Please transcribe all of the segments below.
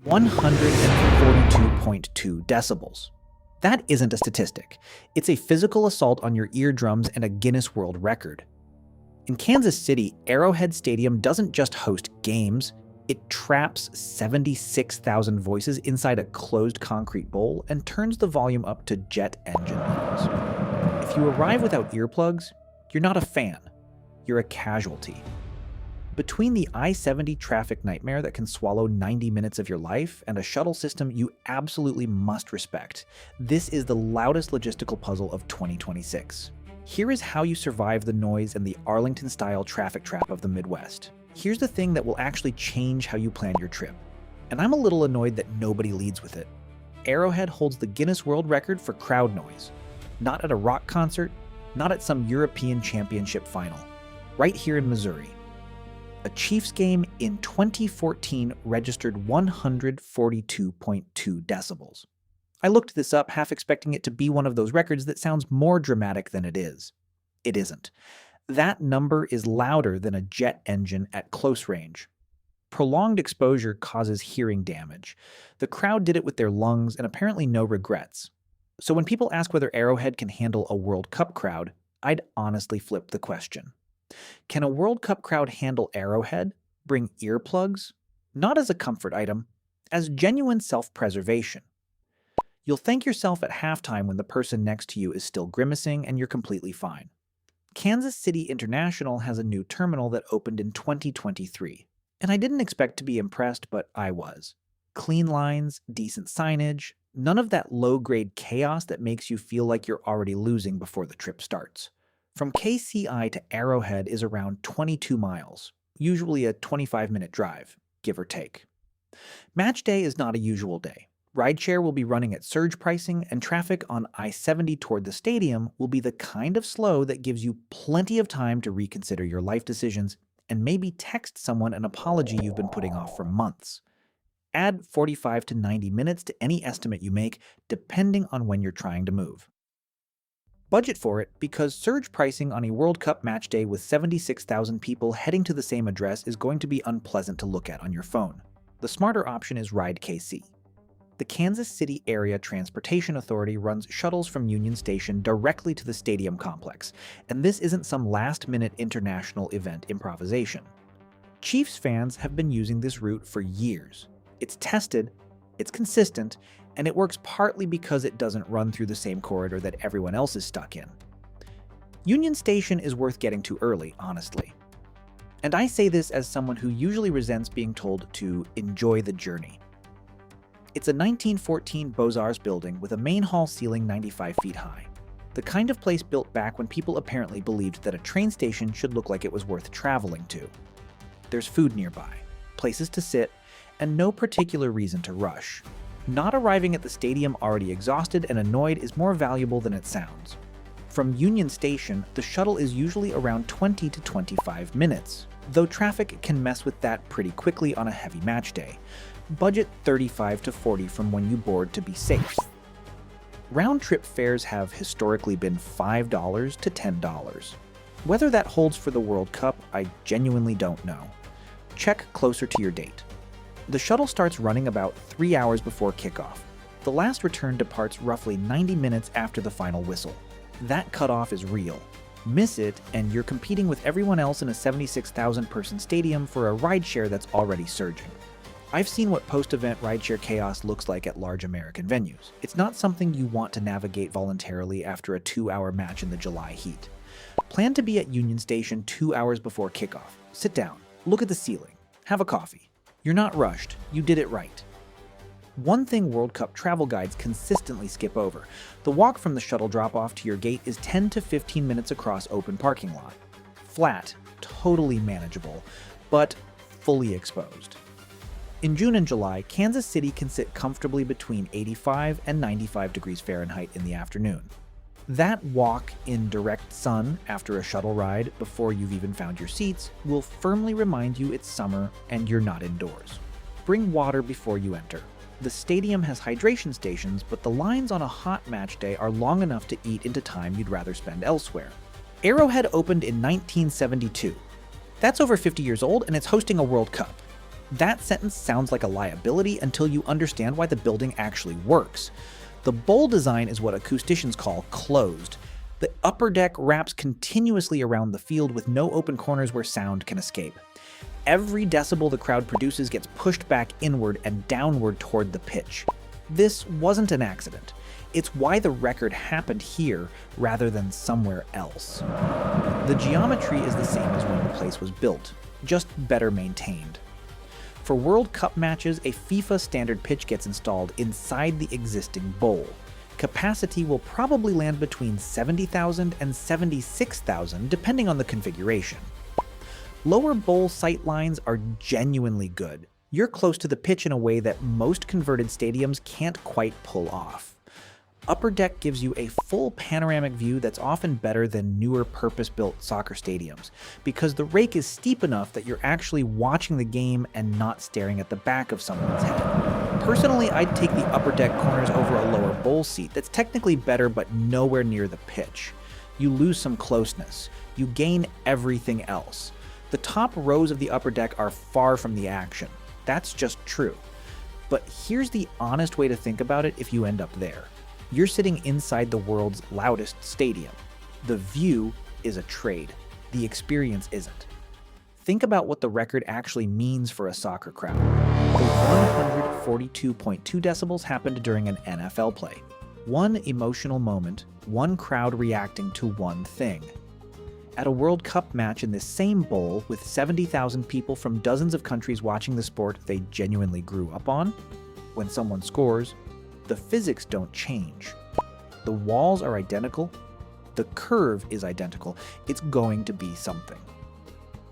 142.2 decibels. That isn't a statistic. It's a physical assault on your eardrums and a Guinness World Record. In Kansas City, Arrowhead Stadium doesn't just host games, it traps 76,000 voices inside a closed concrete bowl and turns the volume up to jet engine levels. If you arrive without earplugs, you're not a fan, you're a casualty. Between the I-70 traffic nightmare that can swallow 90 minutes of your life and a shuttle system you absolutely must respect, this is the loudest logistical puzzle of 2026. Here is how you survive the noise and the Arlington-style traffic trap of the Midwest. Here's the thing that will actually change how you plan your trip. And I'm a little annoyed that nobody leads with it. Arrowhead holds the Guinness World Record for crowd noise. Not at a rock concert, not at some European Championship final. Right here in Missouri. A Chiefs game in 2014 registered 142.2 decibels. I looked this up, half expecting it to be one of those records that sounds more dramatic than it is. It isn't. That number is louder than a jet engine at close range. Prolonged exposure causes hearing damage. The crowd did it with their lungs and apparently no regrets. So when people ask whether Arrowhead can handle a World Cup crowd, I'd honestly flip the question. Can a World Cup crowd handle Arrowhead? Bring earplugs? Not as a comfort item, as genuine self-preservation. You'll thank yourself at halftime when the person next to you is still grimacing and you're completely fine. Kansas City International has a new terminal that opened in 2023, and I didn't expect to be impressed, but I was. Clean lines, decent signage, none of that low-grade chaos that makes you feel like you're already losing before the trip starts. From KCI to Arrowhead is around 22 miles, usually a 25-minute drive, give or take. Match day is not a usual day. Rideshare will be running at surge pricing, and traffic on I-70 toward the stadium will be the kind of slow that gives you plenty of time to reconsider your life decisions and maybe text someone an apology you've been putting off for months. Add 45 to 90 minutes to any estimate you make, depending on when you're trying to move. Budget for it, because surge pricing on a World Cup match day with 76,000 people heading to the same address is going to be unpleasant to look at on your phone. The smarter option is Ride KC. The Kansas City Area Transportation Authority runs shuttles from Union Station directly to the stadium complex, and this isn't some last-minute international event improvisation. Chiefs fans have been using this route for years. It's tested, it's consistent, and it works partly because it doesn't run through the same corridor that everyone else is stuck in. Union Station is worth getting to early, honestly. And I say this as someone who usually resents being told to enjoy the journey. It's a 1914 Beaux-Arts building with a main hall ceiling 95 feet high. The kind of place built back when people apparently believed that a train station should look like it was worth traveling to. There's food nearby, places to sit, and no particular reason to rush. Not arriving at the stadium already exhausted and annoyed is more valuable than it sounds. From Union Station, the shuttle is usually around 20 to 25 minutes, though traffic can mess with that pretty quickly on a heavy match day. Budget 35 to 40 from when you board to be safe. Round-trip fares have historically been $5 to $10. Whether that holds for the World Cup, I genuinely don't know. Check closer to your date. The shuttle starts running about 3 hours before kickoff. The last return departs roughly 90 minutes after the final whistle. That cutoff is real. Miss it, and you're competing with everyone else in a 76,000-person stadium for a rideshare that's already surging. I've seen what post-event rideshare chaos looks like at large American venues. It's not something you want to navigate voluntarily after a 2-hour match in the July heat. Plan to be at Union Station 2 hours before kickoff. Sit down, look at the ceiling, have a coffee. You're not rushed, you did it right. One thing World Cup travel guides consistently skip over: the walk from the shuttle drop-off to your gate is 10 to 15 minutes across open parking lot. Flat, totally manageable, but fully exposed. In June and July, Kansas City can sit comfortably between 85 and 95 degrees Fahrenheit in the afternoon. That walk in direct sun after a shuttle ride before you've even found your seats will firmly remind you it's summer and you're not indoors. Bring water before you enter. The stadium has hydration stations, but the lines on a hot match day are long enough to eat into time you'd rather spend elsewhere. Arrowhead opened in 1972. That's over 50 years old, and it's hosting a World Cup. That sentence sounds like a liability until you understand why the building actually works. The bowl design is what acousticians call closed. The upper deck wraps continuously around the field with no open corners where sound can escape. Every decibel the crowd produces gets pushed back inward and downward toward the pitch. This wasn't an accident. It's why the record happened here rather than somewhere else. The geometry is the same as when the place was built, just better maintained. For World Cup matches, a FIFA standard pitch gets installed inside the existing bowl. Capacity will probably land between 70,000 and 76,000 depending on the configuration. Lower bowl sightlines are genuinely good. You're close to the pitch in a way that most converted stadiums can't quite pull off. Upper deck gives you a full panoramic view that's often better than newer purpose-built soccer stadiums, because the rake is steep enough that you're actually watching the game and not staring at the back of someone's head. Personally, I'd take the upper deck corners over a lower bowl seat that's technically better but nowhere near the pitch. You lose some closeness. You gain everything else. The top rows of the upper deck are far from the action. That's just true. But here's the honest way to think about it if you end up there. You're sitting inside the world's loudest stadium. The view is a trade. The experience isn't. Think about what the record actually means for a soccer crowd. The 142.2 decibels happened during an NFL play. One emotional moment, one crowd reacting to one thing. At a World Cup match in this same bowl with 70,000 people from dozens of countries watching the sport they genuinely grew up on, when someone scores, the physics don't change. The walls are identical. The curve is identical. It's going to be something.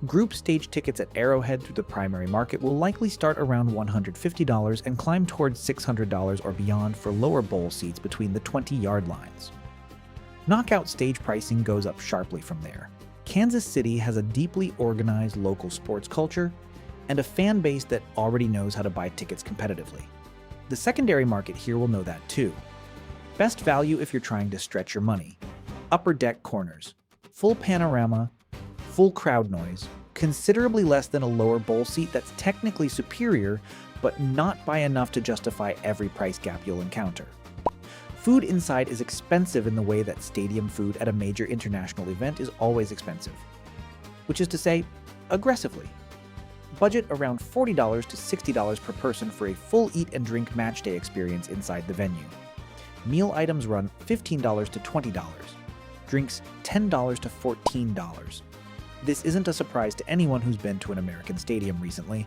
Group stage tickets at Arrowhead through the primary market will likely start around $150 and climb towards $600 or beyond for lower bowl seats between the 20-yard lines. Knockout stage pricing goes up sharply from there. Kansas City has a deeply organized local sports culture and a fan base that already knows how to buy tickets competitively. The secondary market here will know that too. Best value if you're trying to stretch your money. Upper deck corners. Full panorama, full crowd noise, considerably less than a lower bowl seat that's technically superior, but not by enough to justify every price gap you'll encounter. Food inside is expensive in the way that stadium food at a major international event is always expensive. Which is to say, aggressively. Budget around $40 to $60 per person for a full eat and drink match day experience inside the venue. Meal items run $15 to $20. Drinks $10 to $14. This isn't a surprise to anyone who's been to an American stadium recently,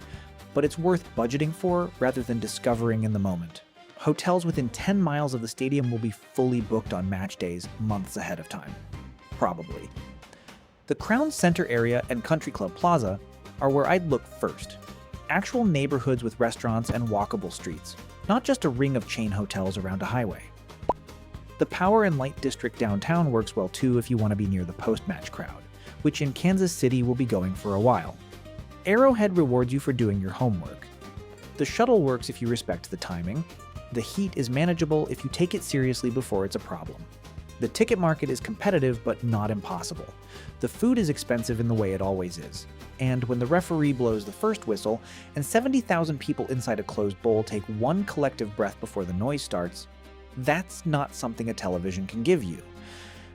but it's worth budgeting for rather than discovering in the moment. Hotels within 10 miles of the stadium will be fully booked on match days months ahead of time. Probably. The Crown Center area and Country Club Plaza are where I'd look first. Actual neighborhoods with restaurants and walkable streets, not just a ring of chain hotels around a highway. The Power and Light District downtown works well too if you want to be near the post-match crowd, which in Kansas City will be going for a while. Arrowhead rewards you for doing your homework. The Shuttle works if you respect the timing. The heat is manageable if you take it seriously before it's a problem. The ticket market is competitive but not impossible. The food is expensive in the way it always is. And when the referee blows the first whistle and 70,000 people inside a closed bowl take one collective breath before the noise starts, that's not something a television can give you.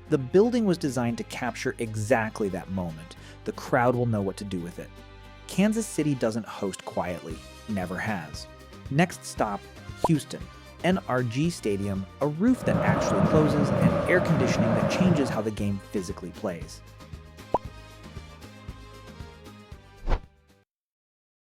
The building was designed to capture exactly that moment. The crowd will know what to do with it. Kansas City doesn't host quietly, never has. Next stop, Houston. NRG Stadium, a roof that actually closes, and air conditioning that changes how the game physically plays.